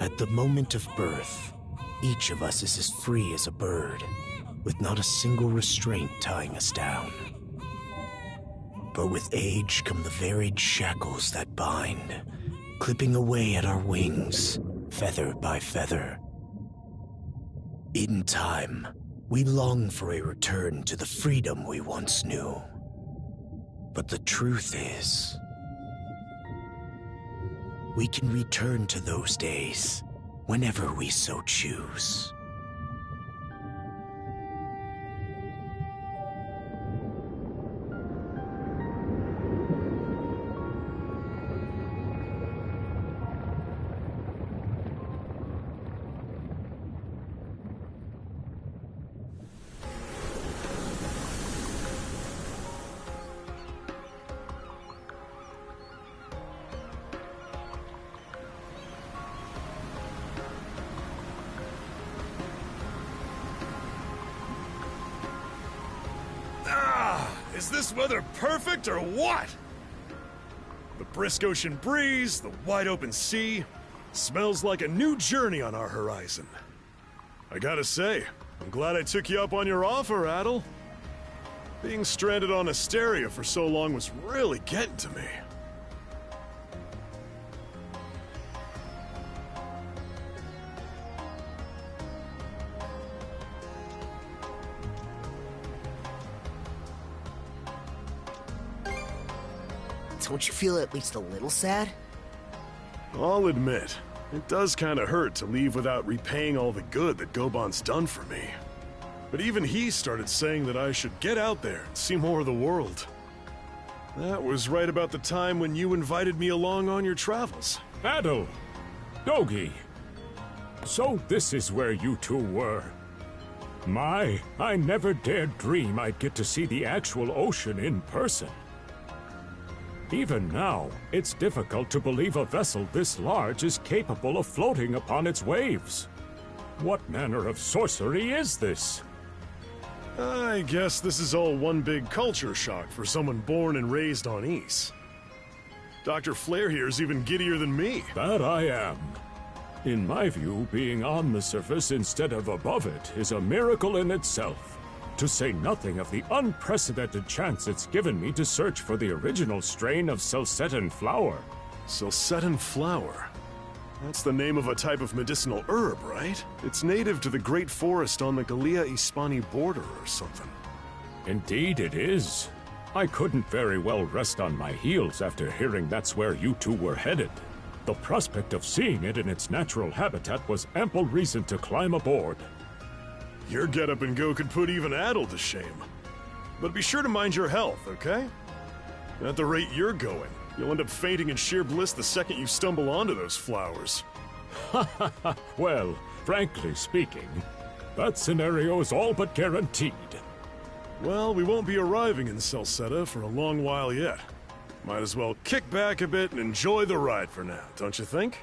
At the moment of birth, each of us is as free as a bird, with not a single restraint tying us down. But with age come the varied shackles that bind, clipping away at our wings, feather by feather. In time, we long for a return to the freedom we once knew. But the truth is, we can return to those days whenever we so choose. Is this weather perfect or what? The brisk ocean breeze, the wide open sea, smells like a new journey on our horizon. I gotta say, I'm glad I took you up on your offer, Adel. Being stranded on Asteria for so long was really getting to me. Don't you feel at least a little sad? I'll admit, it does kinda hurt to leave without repaying all the good that Goban's done for me. But even he started saying that I should get out there and see more of the world. That was right about the time when you invited me along on your travels. Adel! Dogi! So this is where you two were. My, I never dared dream I'd get to see the actual ocean in person. Even now, it's difficult to believe a vessel this large is capable of floating upon its waves. What manner of sorcery is this? I guess this is all one big culture shock for someone born and raised on Is. Dr. Flare here's even giddier than me. That I am. In my view, being on the surface instead of above it is a miracle in itself. To say nothing of the unprecedented chance it's given me to search for the original strain of Selcetan flower. Selcetan flower? That's the name of a type of medicinal herb, right? It's native to the Great Forest on the Gallia-Hispani border or something. Indeed it is. I couldn't very well rest on my heels after hearing that's where you two were headed. The prospect of seeing it in its natural habitat was ample reason to climb aboard. Your get-up and go could put even Adel to shame. But be sure to mind your health, okay? At the rate you're going, you'll end up fainting in sheer bliss the second you stumble onto those flowers. Well, frankly speaking, that scenario is all but guaranteed. Well, we won't be arriving in Celceta for a long while yet. Might as well kick back a bit and enjoy the ride for now, don't you think?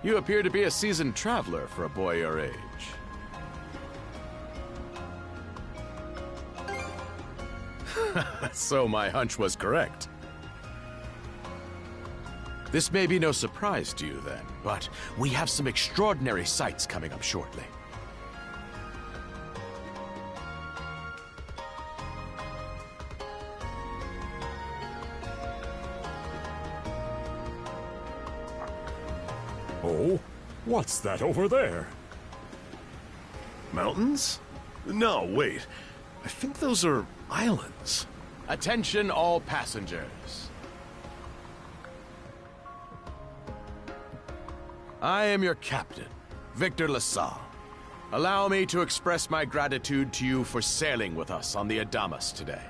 You appear to be a seasoned traveler for a boy your age. So my hunch was correct. This may be no surprise to you then, but we have some extraordinary sights coming up shortly. Oh, what's that over there? Mountains? No, wait. I think those are islands. Attention all passengers. I am your captain, Victor LaSalle. Allow me to express my gratitude to you for sailing with us on the Adamas today.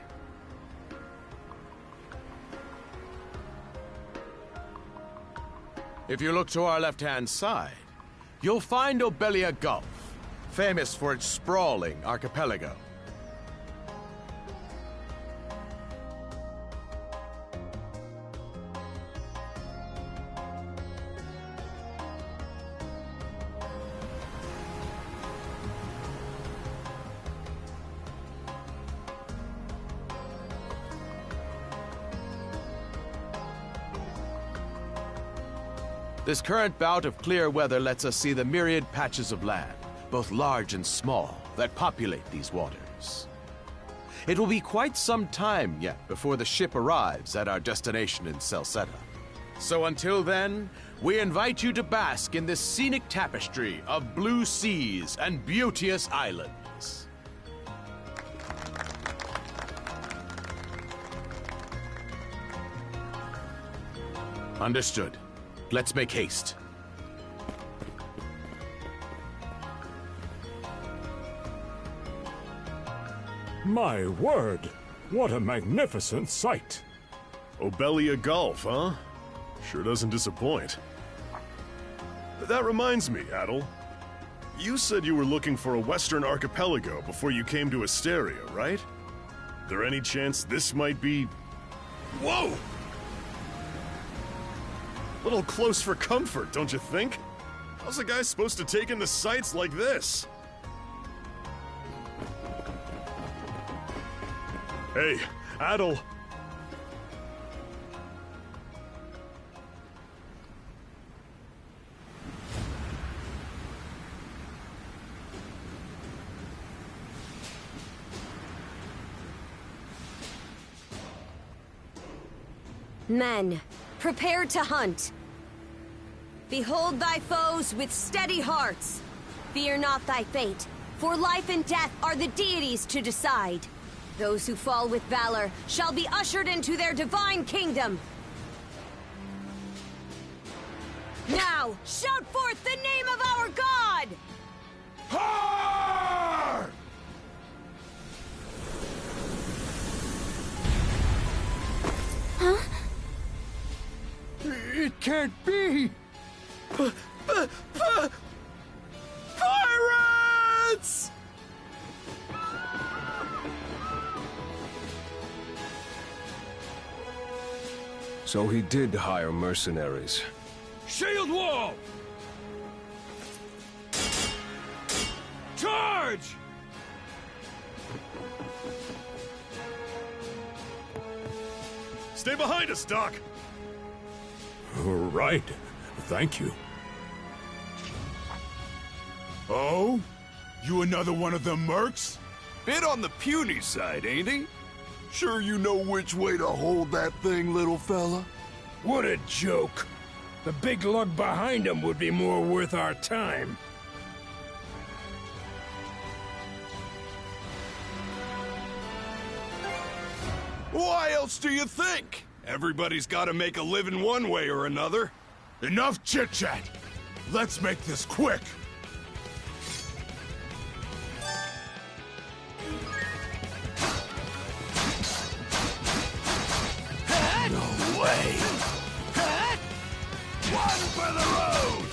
If you look to our left-hand side, you'll find Obelia Gulf, famous for its sprawling archipelago. This current bout of clear weather lets us see the myriad patches of land, both large and small, that populate these waters. It will be quite some time yet before the ship arrives at our destination in Celceta. So until then, we invite you to bask in this scenic tapestry of blue seas and beauteous islands. Understood. Let's make haste. My word, what a magnificent sight! Obelia Gulf, huh? Sure doesn't disappoint. That reminds me, Adel. You said you were looking for a western archipelago before you came to Asteria, right? There any chance this might be... Whoa! Little close for comfort, don't you think? How's a guy supposed to take in the sights like this? Hey, Adel. Men, prepare to hunt. Behold thy foes with steady hearts. Fear not thy fate, for life and death are the deities to decide. Those who fall with valor shall be ushered into their divine kingdom. Now, shout forth the name of our god! Har! Huh? It can't be! Pirates! So he did hire mercenaries. Shield wall! Charge! Stay behind us, Doc! Right. Thank you. Oh? You another one of them mercs? Bit on the puny side, ain't he? Sure you know which way to hold that thing, little fella? What a joke. The big lug behind him would be more worth our time. Why else do you think? Everybody's gotta make a living one way or another. Enough chit-chat. Let's make this quick. No way! One for the road!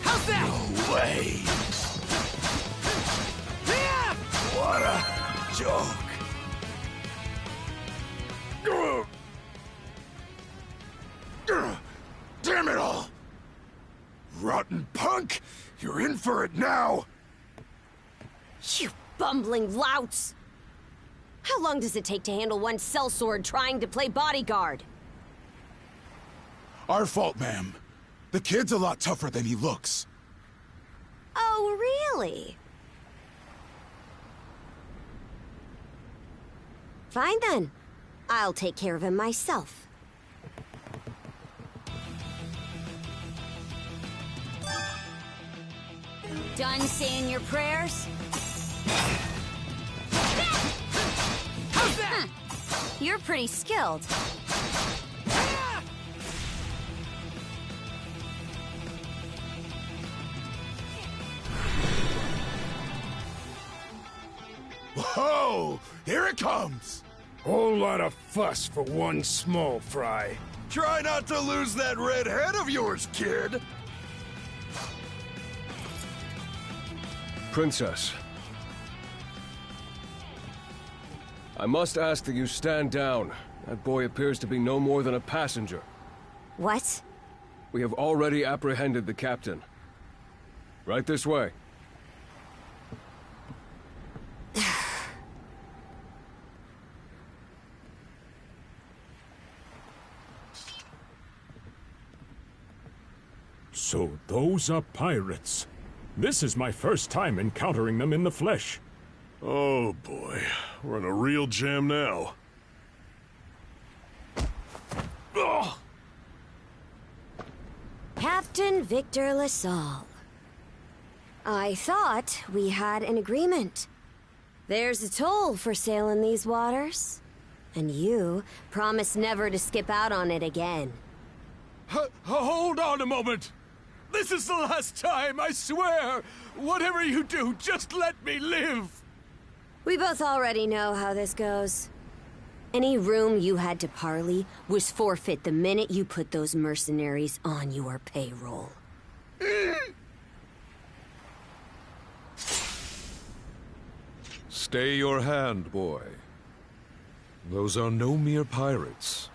How's that? No way! What a joke! Damn it all! rotten punk! You're in for it now! You bumbling louts! How long does it take to handle one sellsword trying to play bodyguard? Our fault, ma'am. The kid's a lot tougher than he looks. Oh, really? Fine then. I'll take care of him myself. Done saying your prayers? How's that? You're pretty skilled. Whoa! Here it comes! Whole lot of fuss for one small fry. Try not to lose that red head of yours, kid! Princess. I must ask that you stand down. That boy appears to be no more than a passenger. What? We have already apprehended the captain. Right this way. So those are pirates. This is my first time encountering them in the flesh. Oh boy, we're in a real jam now. Ugh. Captain Victor LaSalle. I thought we had an agreement. There's a toll for sailing these waters. And you promised never to skip out on it again. Hold on a moment! This is the last time, I swear! Whatever you do, just let me live! We both already know how this goes. Any room you had to parley was forfeit the minute you put those mercenaries on your payroll. Stay your hand, boy. Those are no mere pirates.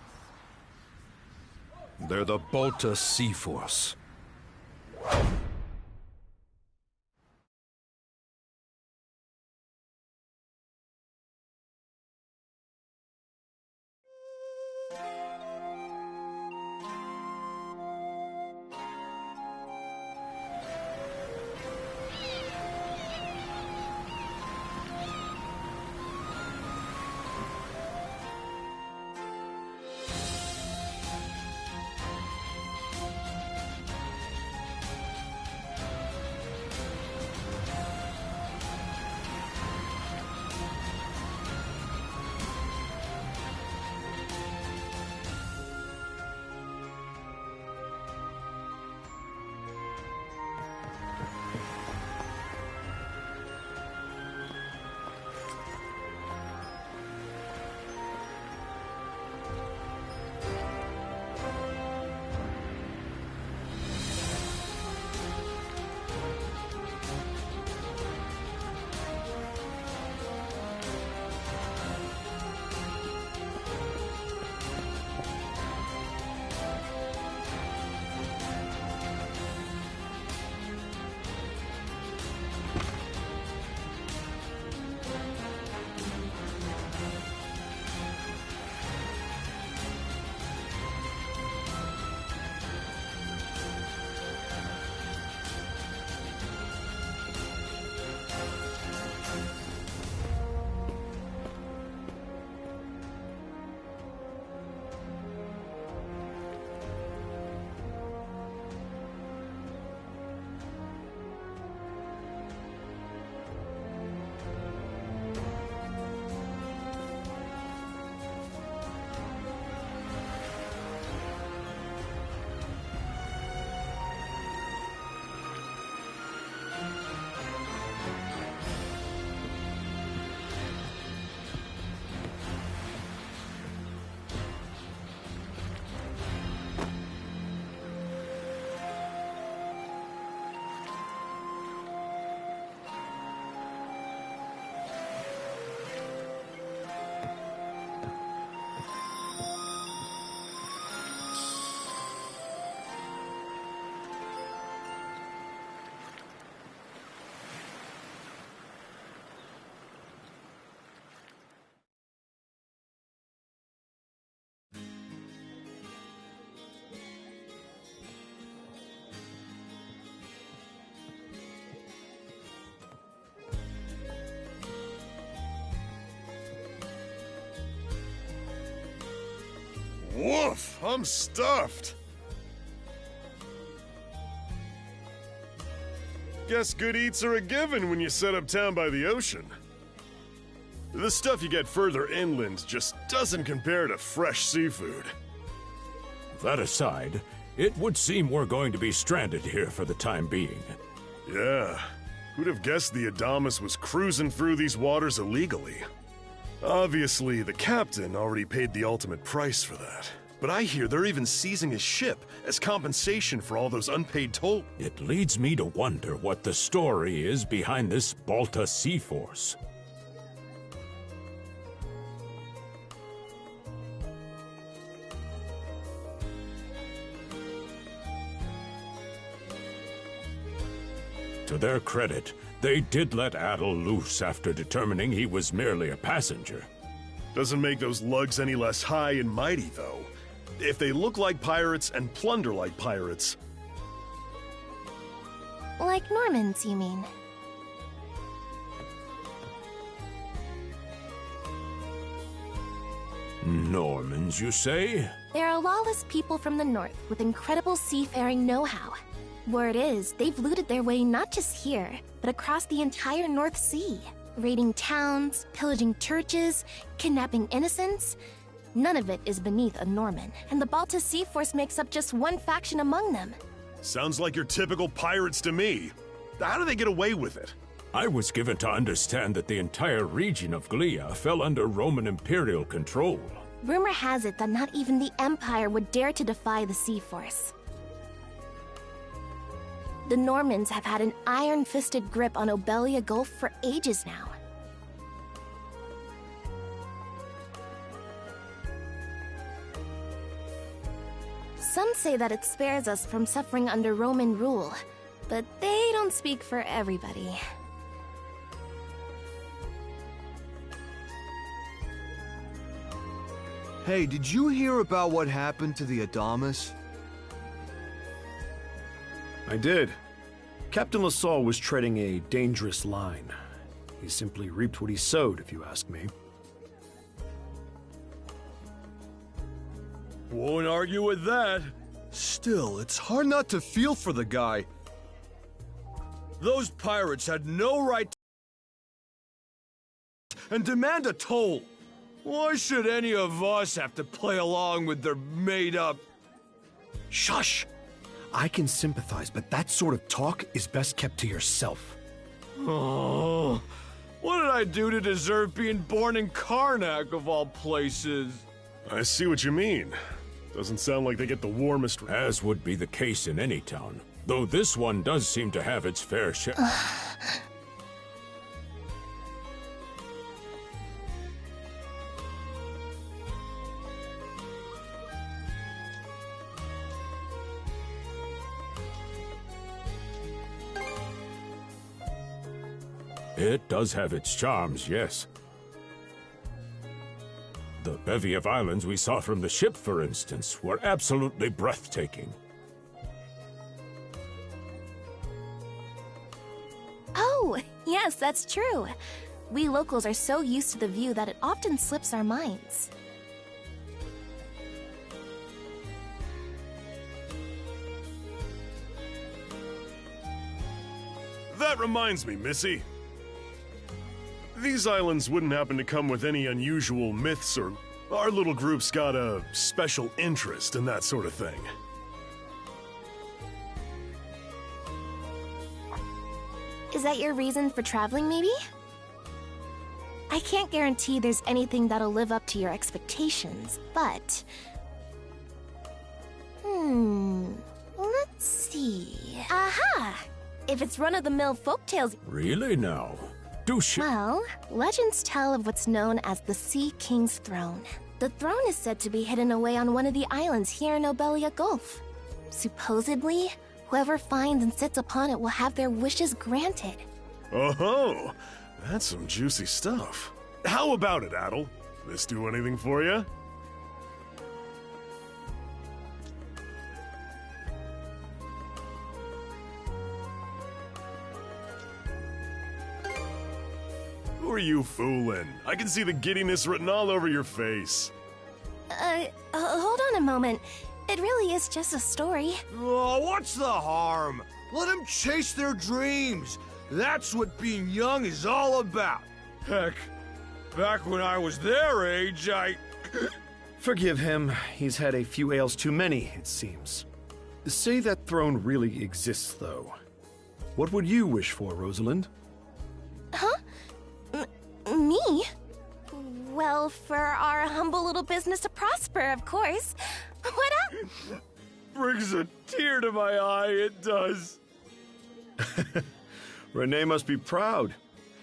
They're the Balta Sea Force. enough! I'm stuffed! Guess good eats are a given when you set up town by the ocean. The stuff you get further inland just doesn't compare to fresh seafood. That aside, it would seem we're going to be stranded here for the time being. Yeah, who'd have guessed the Adamas was cruising through these waters illegally? Obviously, the captain already paid the ultimate price for that. But I hear they're even seizing his ship as compensation for all those unpaid toll. It leads me to wonder what the story is behind this Balta Sea Force. To their credit, they did let Adel loose after determining he was merely a passenger. Doesn't make those lugs any less high and mighty, though. If they look like pirates and plunder like pirates... Like Normans, you mean? Normans, you say? They're a lawless people from the north with incredible seafaring know-how. Word is, they've looted their way not just here, but across the entire North Sea. Raiding towns, pillaging churches, kidnapping innocents. None of it is beneath a Norman, and the Balta Sea Force makes up just one faction among them. Sounds like your typical pirates to me. How do they get away with it? I was given to understand that the entire region of Glia fell under Roman imperial control. Rumor has it that not even the Empire would dare to defy the Sea Force. The Normans have had an iron-fisted grip on Obelia Gulf for ages now. Some say that it spares us from suffering under Roman rule, but they don't speak for everybody. Hey, did you hear about what happened to the Adamas? I did. Captain LaSalle was treading a dangerous line. He simply reaped what he sowed, if you ask me. Won't argue with that. Still, it's hard not to feel for the guy. Those pirates had no right and demand a toll. Why should any of us have to play along with their made-up... Shush! I can sympathize, but that sort of talk is best kept to yourself. Oh, what did I do to deserve being born in Karnak, of all places? I see what you mean. Doesn't sound like they get the warmest... As would be the case in any town, though this one does seem to have its fair share. It does have its charms, yes. The bevy of islands we saw from the ship, for instance, were absolutely breathtaking. Oh, yes, that's true. We locals are so used to the view that it often slips our minds. That reminds me, Missy. These islands wouldn't happen to come with any unusual myths, or our little group's got a special interest in that sort of thing. Is that your reason for traveling, maybe? I can't guarantee there's anything that'll live up to your expectations, but... let's see... Aha! If it's run-of-the-mill folktales... Really now? Well, legends tell of what's known as the Sea King's Throne. The throne is said to be hidden away on one of the islands here in Obelia Gulf. Supposedly, whoever finds and sits upon it will have their wishes granted. Oh-ho! That's some juicy stuff. How about it, Adel? This do anything for you? Who are you fooling? I can see the giddiness written all over your face. Hold on a moment. It really is just a story. Oh, what's the harm? Let them chase their dreams. That's what being young is all about. Heck, back when I was their age, Forgive him. He's had a few ales too many, it seems. Say that throne really exists, though. What would you wish for, Rosalind? Huh? Me? Well, for our humble little business to prosper, of course. What up? brings a tear to my eye, it does. Renee must be proud.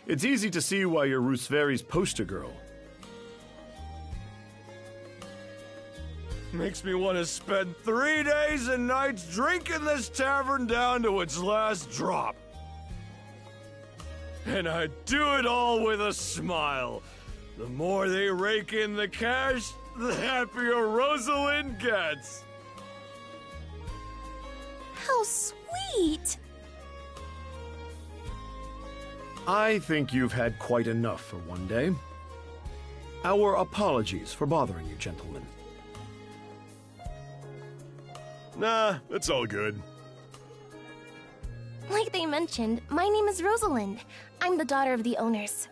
It's easy to see why you're Rooseveri's poster girl. Makes me want to spend 3 days and nights drinking this tavern down to its last drop. And I do it all with a smile. The more they rake in the cash, the happier Rosalind gets. How sweet! I think you've had quite enough for one day. Our apologies for bothering you, gentlemen. Nah, it's all good. Like they mentioned, my name is Rosalind. I'm the daughter of the owners.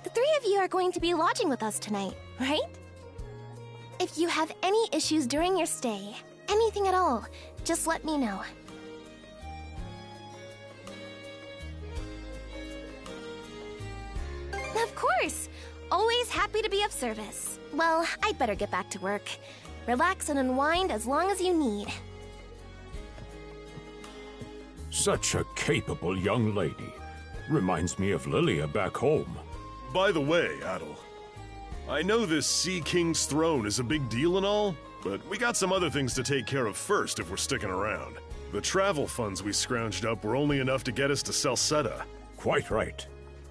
The three of you are going to be lodging with us tonight, right? If you have any issues during your stay, anything at all, just let me know. Of course! Always happy to be of service. Well, I'd better get back to work. Relax and unwind as long as you need. Such a capable young lady. Reminds me of Lilia back home. By the way, Adel, I know this Sea King's throne is a big deal and all, but we got some other things to take care of first if we're sticking around. The travel funds we scrounged up were only enough to get us to Salsetta. Quite right.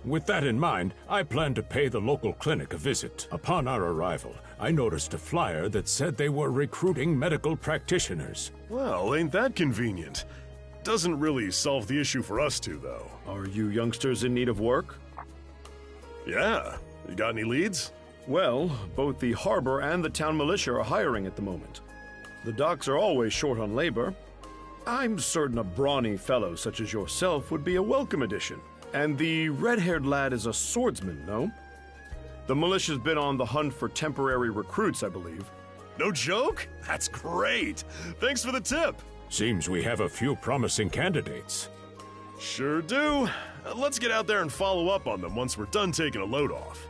With that in mind, I plan to pay the local clinic a visit. Upon our arrival, I noticed a flyer that said they were recruiting medical practitioners. Well, ain't that convenient? Doesn't really solve the issue for us two, though. Are you youngsters in need of work? Yeah. You got any leads? Well, both the harbor and the town militia are hiring at the moment. The docks are always short on labor. I'm certain a brawny fellow such as yourself would be a welcome addition. And the red-haired lad is a swordsman, no? The militia's been on the hunt for temporary recruits, I believe. No joke? That's great! Thanks for the tip! Seems we have a few promising candidates. Sure do. Let's get out there and follow up on them once we're done taking a load off.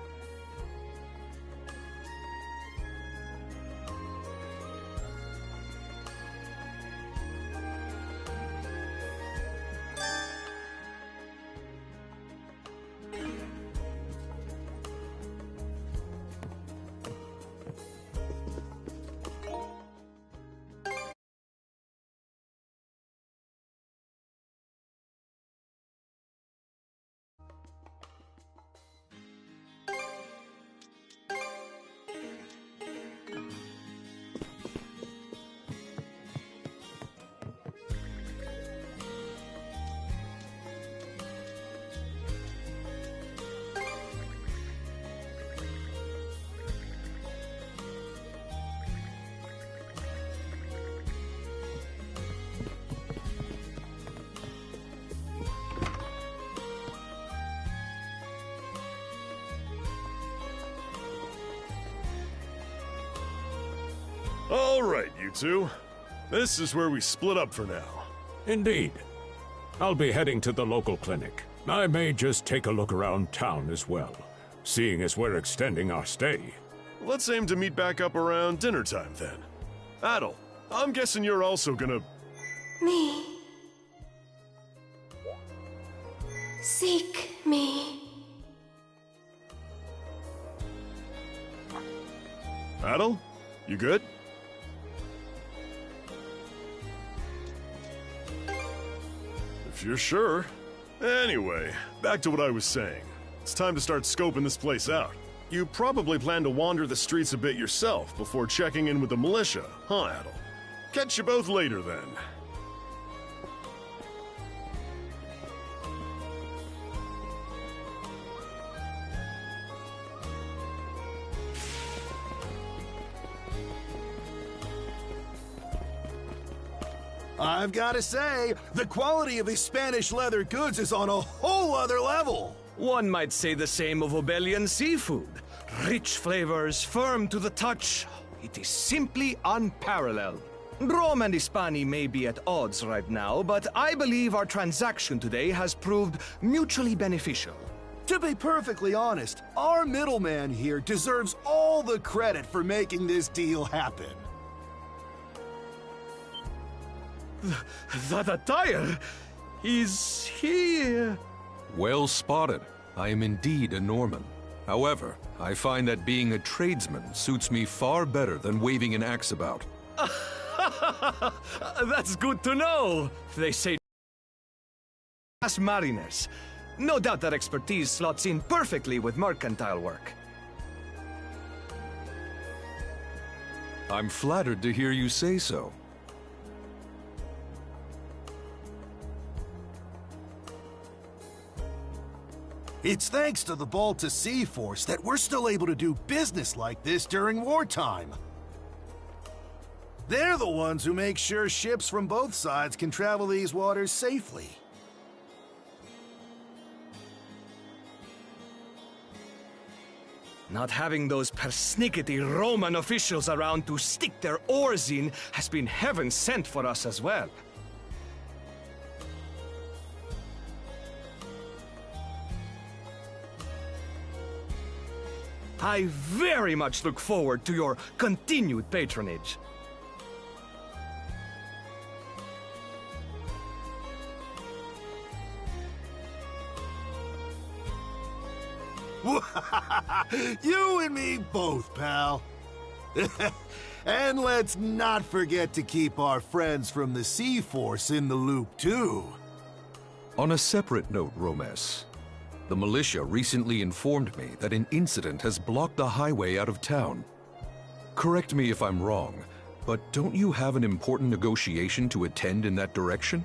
All right, you two. This is where we split up for now. Indeed. I'll be heading to the local clinic. I may just take a look around town as well, seeing as we're extending our stay. Let's aim to meet back up around dinner time then. Adel, I'm guessing you're also gonna... Me. Seek me. Adel? You good? If you're sure. Anyway, back to what I was saying. It's time to start scoping this place out. You probably plan to wander the streets a bit yourself before checking in with the militia, huh, Adel? Catch you both later, then. I've got to say, the quality of his Spanish leather goods is on a whole other level. One might say the same of Obelian seafood. Rich flavors, firm to the touch. It is simply unparalleled. Rome and Hispani may be at odds right now, but I believe our transaction today has proved mutually beneficial. To be perfectly honest, our middleman here deserves all the credit for making this deal happen. That attire is here. Well spotted. I am indeed a Norman. However, I find that being a tradesman suits me far better than waving an axe about. That's good to know. They say as mariners. No doubt that expertise slots in perfectly with mercantile work. I'm flattered to hear you say so. It's thanks to the Balta Sea Force that we're still able to do business like this during wartime. They're the ones who make sure ships from both sides can travel these waters safely. Not having those persnickety Roman officials around to stick their oars in has been heaven sent for us as well. I very much look forward to your continued patronage. You and me both, pal. And let's not forget to keep our friends from the Sea Force in the loop, too. On a separate note, Romes, the militia recently informed me that an incident has blocked the highway out of town. Correct me if I'm wrong, but don't you have an important negotiation to attend in that direction?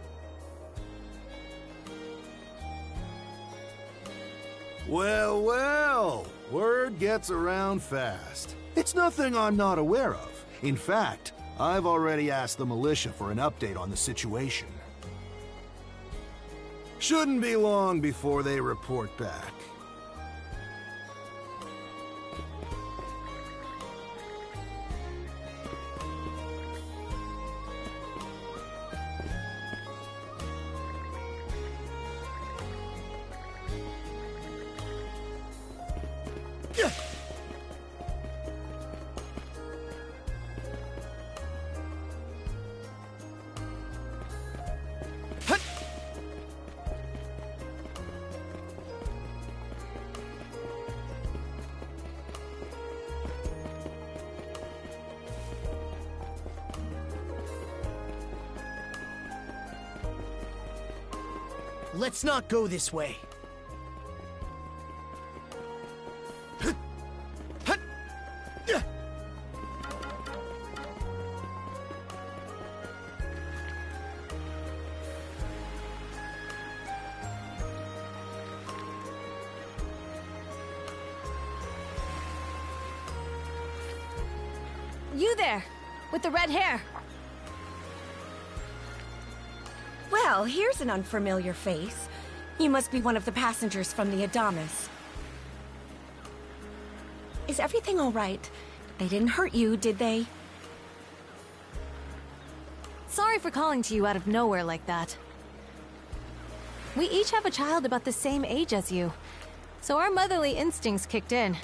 Well, well, word gets around fast. It's nothing I'm not aware of. In fact, I've already asked the militia for an update on the situation. Shouldn't be long before they report back. Let's not go this way. You there, with the red hair. Well, here's an unfamiliar face. You must be one of the passengers from the Adamas. Is everything all right? They didn't hurt you, did they? Sorry for calling to you out of nowhere like that. We each have a child about the same age as you, so our motherly instincts kicked in.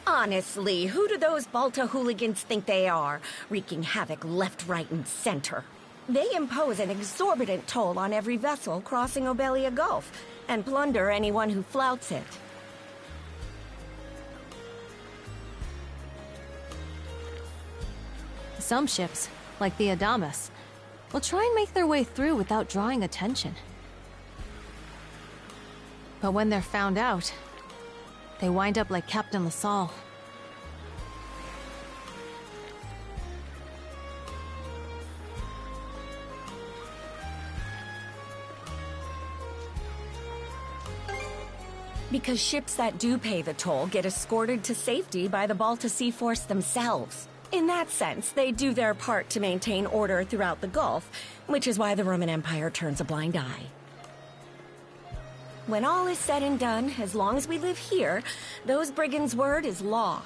Honestly, who do those Balta hooligans think they are, wreaking havoc left, right, and center? They impose an exorbitant toll on every vessel crossing Obelia Gulf, and plunder anyone who flouts it. Some ships, like the Adamas, will try and make their way through without drawing attention. But when they're found out, they wind up like Captain LaSalle. Because ships that do pay the toll get escorted to safety by the Balta Sea Force themselves. In that sense, they do their part to maintain order throughout the Gulf, which is why the Roman Empire turns a blind eye. When all is said and done, as long as we live here, those brigands' word is law.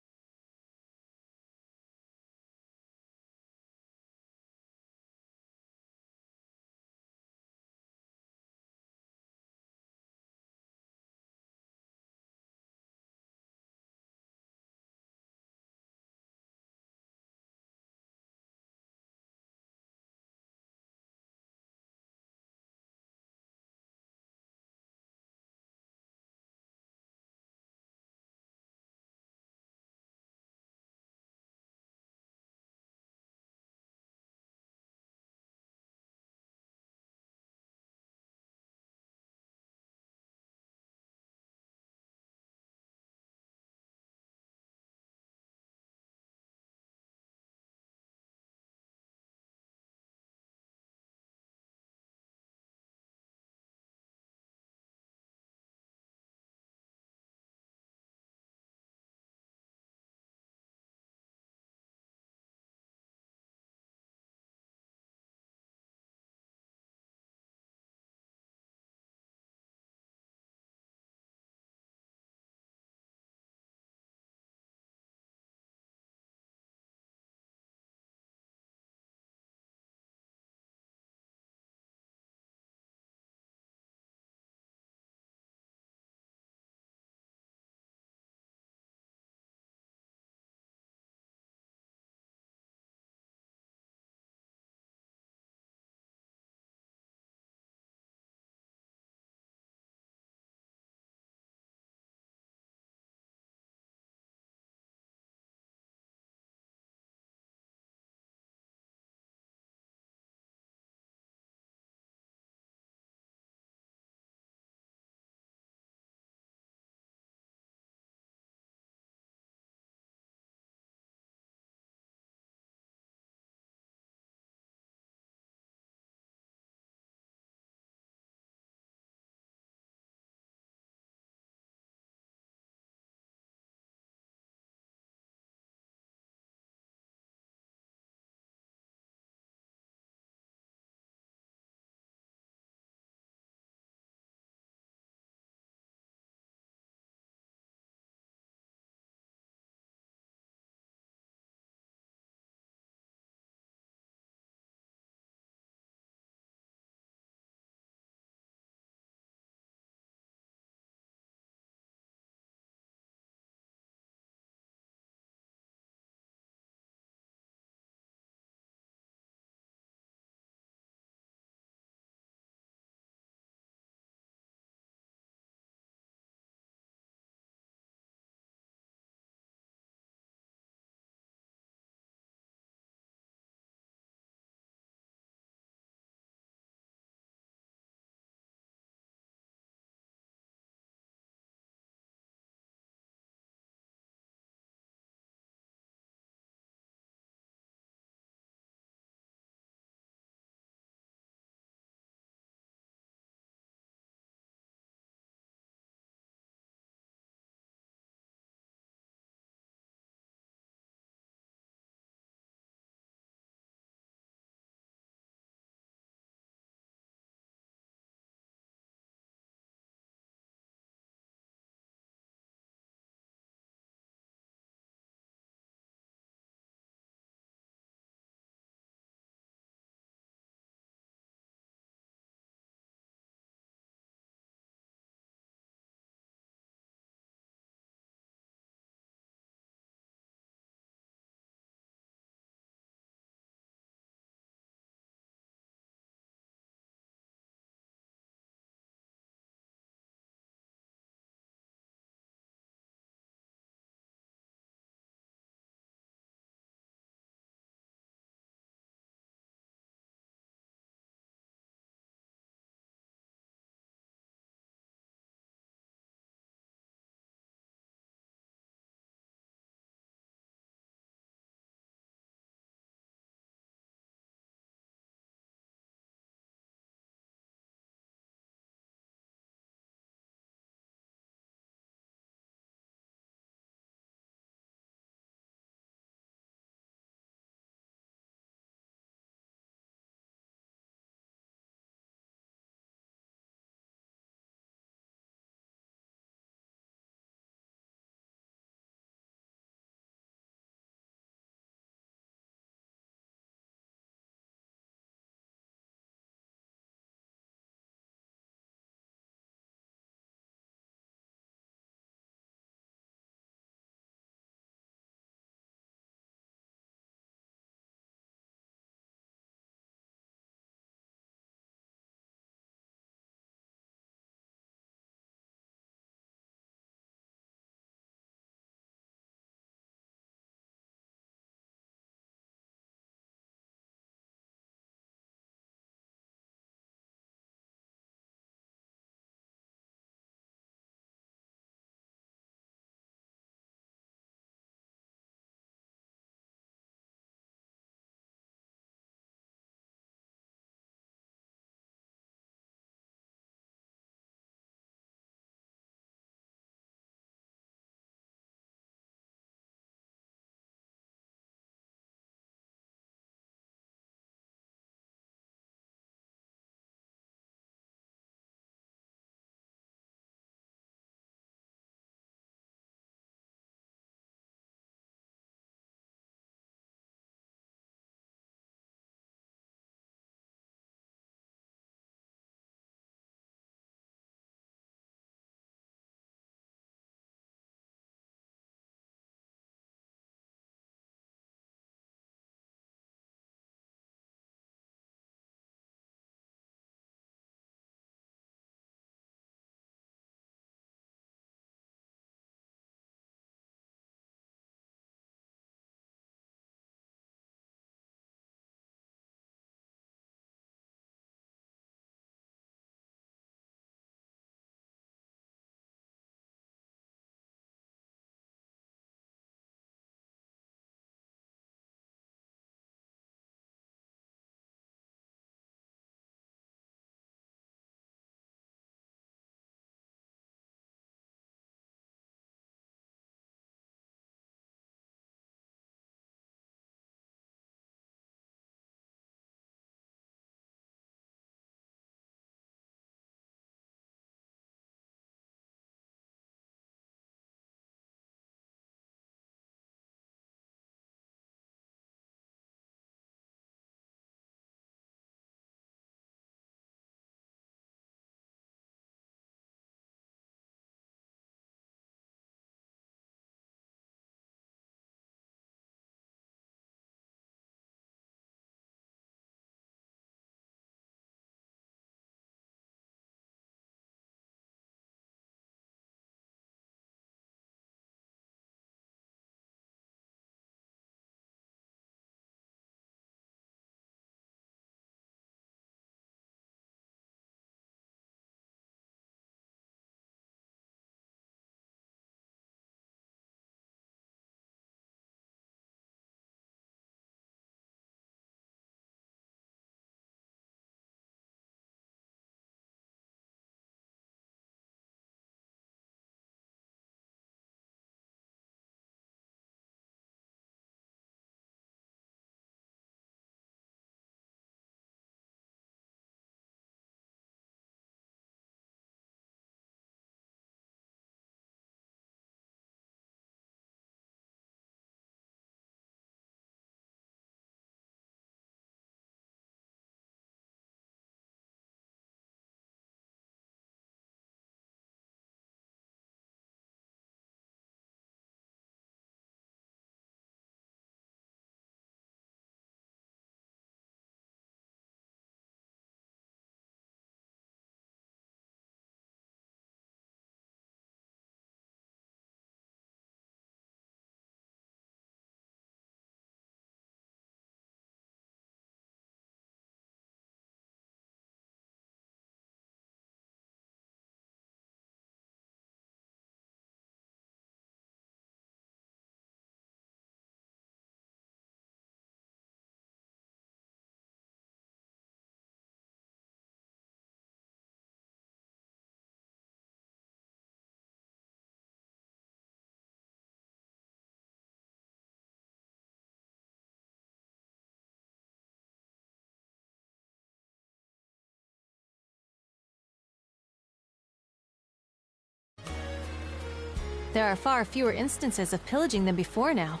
There are far fewer instances of pillaging than before now.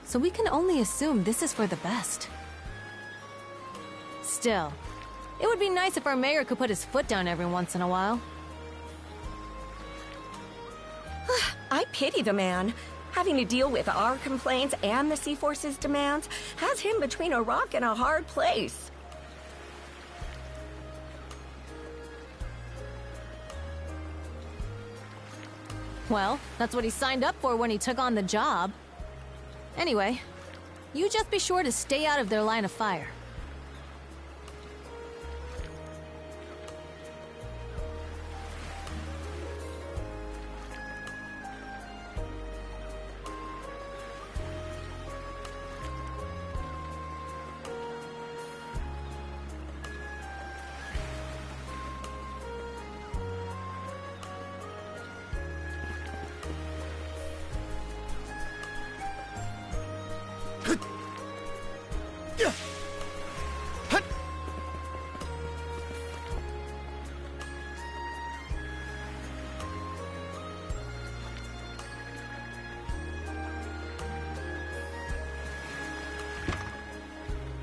So we can only assume this is for the best. Still, it would be nice if our mayor could put his foot down every once in a while. I pity the man. Having to deal with our complaints and the Sea Force's demands has him between a rock and a hard place. Well, that's what he signed up for when he took on the job. Anyway, you just be sure to stay out of their line of fire.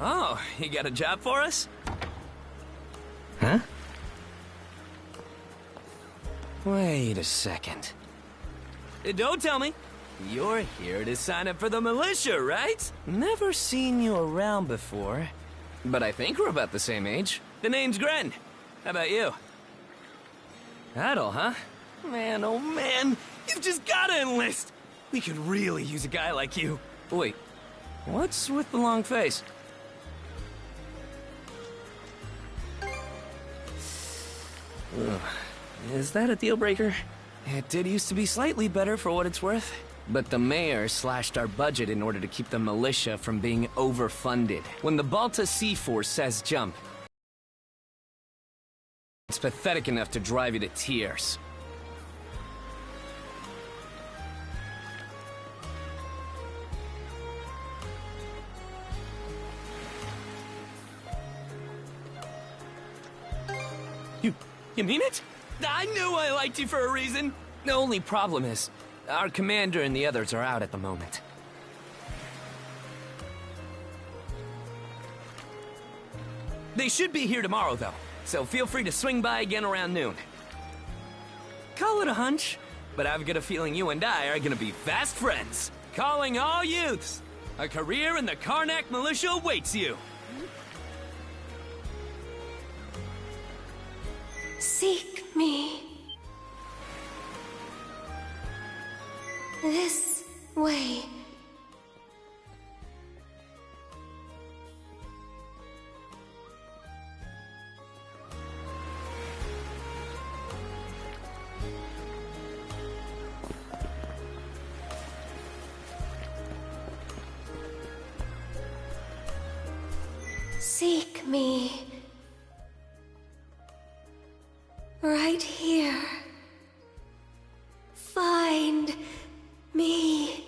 Oh, you got a job for us? Huh? Wait a second. Don't tell me. You're here to sign up for the militia, right? Never seen you around before. But I think we're about the same age. The name's Gren. How about you? Adel, huh? Man, oh man, you've just gotta enlist! We could really use a guy like you. Wait, what's with the long face? Ugh. Is that a deal breaker? It did used to be slightly better for what it's worth. But the mayor slashed our budget in order to keep the militia from being overfunded. When the Balta Sea Force says jump, it's pathetic enough to drive you to tears. You mean it? I knew I liked you for a reason! The only problem is, our commander and the others are out at the moment. They should be here tomorrow, though, so feel free to swing by again around noon. Call it a hunch, but I've got a feeling you and I are gonna be fast friends. Calling all youths! A career in the Karnak militia awaits you! Seek me. This way. Seek me. Right here. Find me.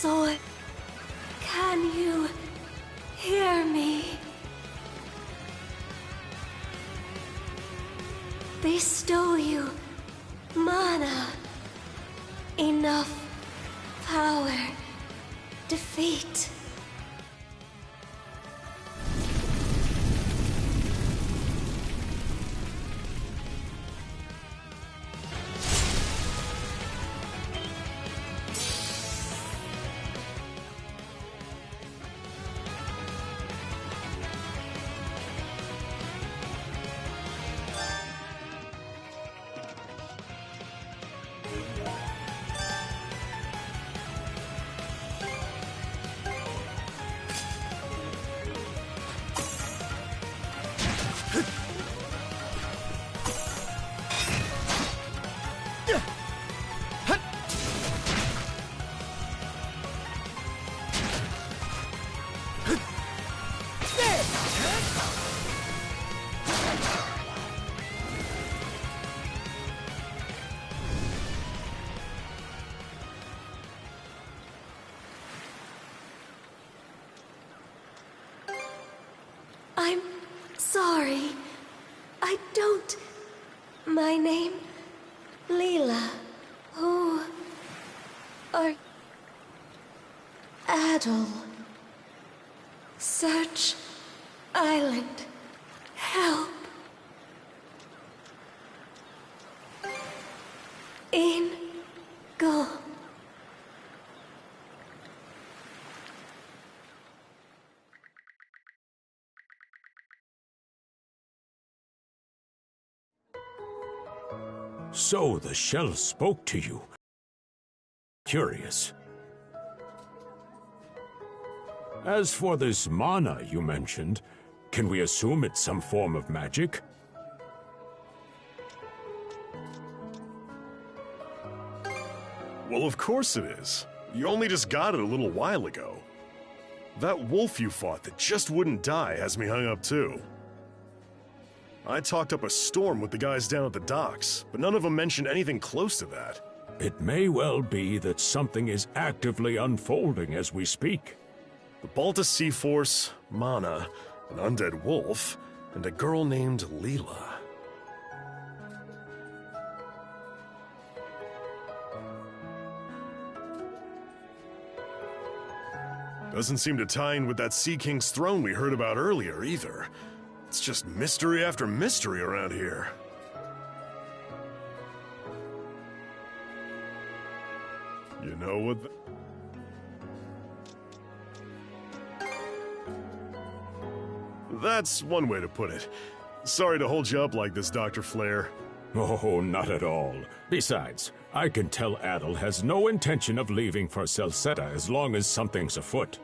sword. Can you hear me? They stole you mana. Enough power. Defeat. I'm sorry. I don't. My name, Leela. Who are Adel? Search Island. Help. In go. So the shell spoke to you. Curious. As for this mana you mentioned, can we assume it's some form of magic? Well, of course it is. You only just got it a little while ago. That wolf you fought that just wouldn't die has me hung up too. I talked up a storm with the guys down at the docks, but none of them mentioned anything close to that. It may well be that something is actively unfolding as we speak. The Balta Sea Force, Mana, an undead wolf, and a girl named Leela. Doesn't seem to tie in with that Sea King's throne we heard about earlier, either. It's just mystery after mystery around here. You know what? That's one way to put it. Sorry to hold you up like this, Dr. Flare. Oh, not at all. Besides, I can tell Adel has no intention of leaving for Celceta as long as something's afoot.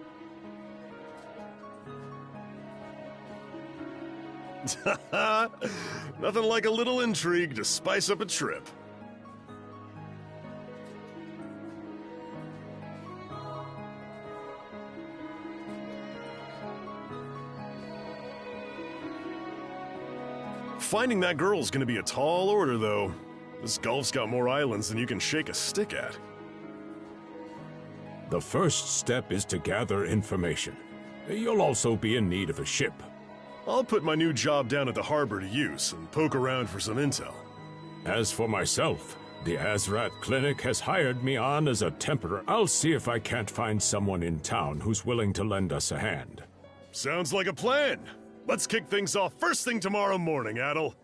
Nothing like a little intrigue to spice up a trip. Finding that girl's gonna be a tall order, though. This Gulf's got more islands than you can shake a stick at. The first step is to gather information. You'll also be in need of a ship. I'll put my new job down at the harbor to use and poke around for some intel. As for myself, the Azrat Clinic has hired me on as a temporal. I'll see if I can't find someone in town who's willing to lend us a hand. Sounds like a plan. Let's kick things off first thing tomorrow morning, Adel.